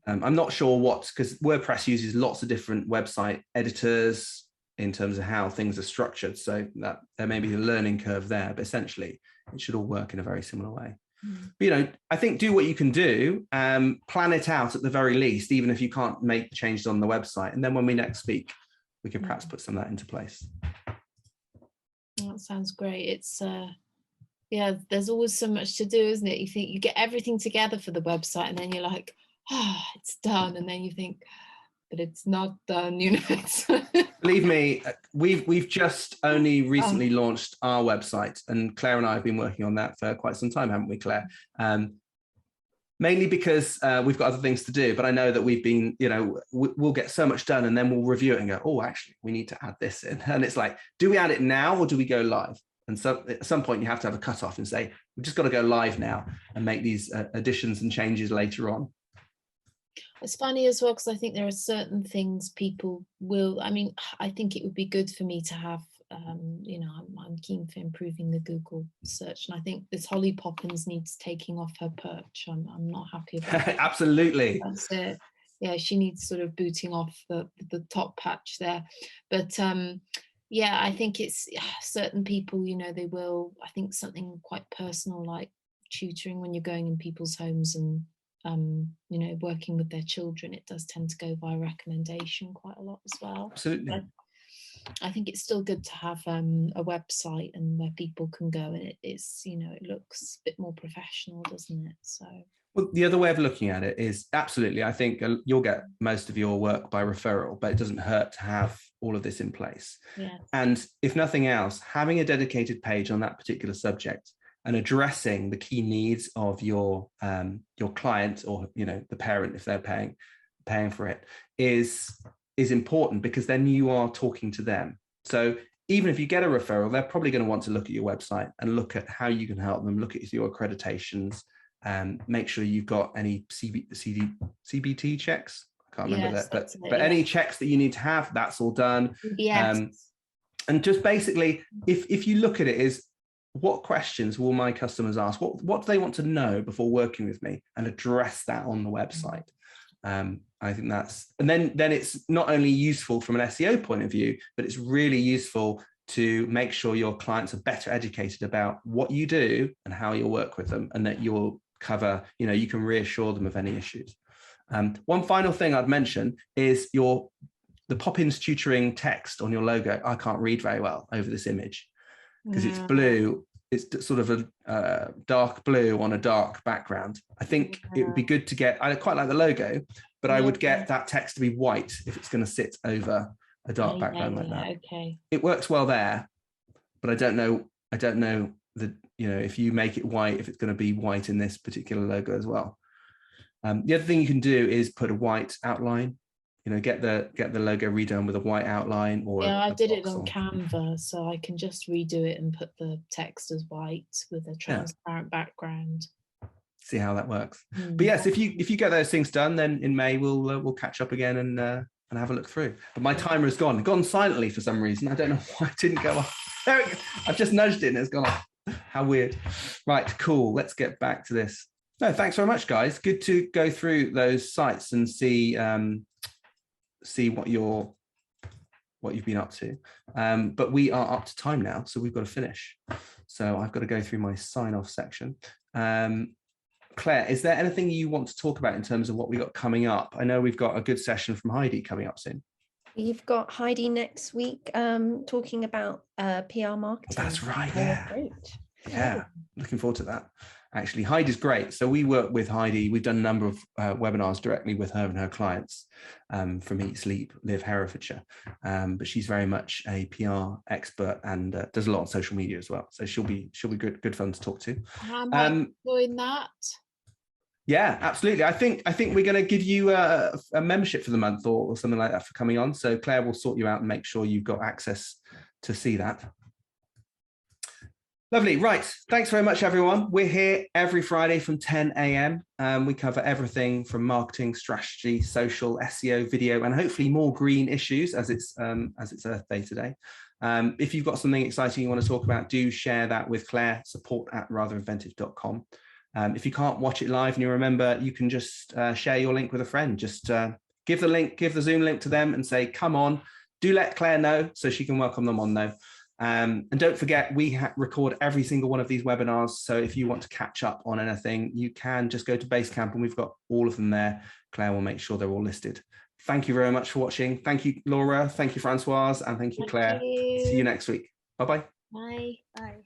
I'm not sure because WordPress uses lots of different website editors in terms of how things are structured. So that there may be a learning curve there, but essentially it should all work in a very similar way. But, you know, I think do what you can do, plan it out at the very least, even if you can't make changes on the website. And then when we next speak, we can perhaps put some of that into place. That sounds great. It's, yeah, there's always so much to do, isn't it? You think you get everything together for the website and then you're like, it's done. And then you think, but it's not done, you know. Believe me, we've just only recently launched our website, and Claire and I have been working on that for quite some time, haven't we, Claire? Mainly because we've got other things to do, but I know that we've been, you know, we'll get so much done and then we'll review it and go, oh, actually, we need to add this in. And it's like, do we add it now or do we go live? And so at some point you have to have a cutoff and say, we've just got to go live now and make these additions and changes later on. It's funny as well, because I think there are certain things people will, I mean, I think it would be good for me to have, you know, I'm keen for improving the Google search. And I think this Holly Poppins needs taking off her perch. I'm not happy about it. Absolutely. That's it. Yeah, she needs sort of booting off the top patch there. But yeah, I think it's certain people, you know, they will, I think something quite personal like tutoring when you're going in people's homes and you know, working with their children, it does tend to go by recommendation quite a lot as well. Absolutely. But I think it's still good to have a website and where people can go, and it's, you know, it looks a bit more professional, doesn't it? So. Well, the other way of looking at it is absolutely, I think you'll get most of your work by referral, but it doesn't hurt to have all of this in place. Yeah. And if nothing else, having a dedicated page on that particular subject and addressing the key needs of your client, or, you know, the parent, if they're paying for it, is important, because then you are talking to them. So even if you get a referral, they're probably going to want to look at your website and look at how you can help them, look at your accreditations, make sure you've got any CBT checks. I can't remember that, but any checks that you need to have, that's all done. Yes. And just basically, if you look at it as, what questions will my customers ask? What do they want to know before working with me, and address that on the website? I think that's, and then it's not only useful from an SEO point of view, but it's really useful to make sure your clients are better educated about what you do and how you'll work with them, and that you'll cover, you know, you can reassure them of any issues. One final thing I'd mention is the Poppins tutoring text on your logo. I can't read very well over this image, because it's blue. It's sort of a dark blue on a dark background. I think it would be good to get, I quite like the logo, but I would get that text to be white if it's going to sit over a dark background like that. Okay. It works well there, but I don't know that, you know, if you make it white, if it's going to be white in this particular logo as well. The other thing you can do is put a white outline. You know, get the logo redone with a white outline, or I did it on Canva, so I can just redo it and put the text as white with a transparent background. See how that works. But yes, if you get those things done, then in May we'll catch up again and have a look through. But my timer has gone silently for some reason. I don't know why it didn't go off. There we go. I've just nudged it and it's gone off. How weird. Right, cool. Let's get back to this. No, thanks very much, guys. Good to go through those sites and see what you've been up to, but we are up to time now, so we've got to finish. So I've got to go through my sign-off section. Claire, is there anything you want to talk about in terms of what we got coming up? I know we've got a good session from Heidi coming up soon. You've got Heidi next week talking about PR marketing. That's right. Yeah. Great. Yeah, looking forward to that. Actually, Heidi's great. So we work with Heidi. We've done a number of webinars directly with her and her clients from Eat, Sleep, Live Herefordshire. But she's very much a PR expert and does a lot on social media as well. So she'll be good fun to talk to. How am I doing that? Yeah, absolutely. I think we're going to give you a membership for the month or something like that for coming on. So Claire will sort you out and make sure you've got access to see that. Lovely. Right. Thanks very much, everyone. We're here every Friday from 10 a.m. We cover everything from marketing, strategy, social, SEO, video, and hopefully more green issues as it's Earth Day today. If you've got something exciting you want to talk about, do share that with Claire, support@ratherinventive.com. If you can't watch it live and you remember, you can just share your link with a friend. Just give the Zoom link to them and say, come on. Do let Claire know so she can welcome them on though. And don't forget, we record every single one of these webinars. So if you want to catch up on anything, you can just go to Basecamp and we've got all of them there. Claire will make sure they're all listed. Thank you very much for watching. Thank you, Laura. Thank you, Francoise. And thank you, Claire. See you next week. Bye-bye. Bye. Bye.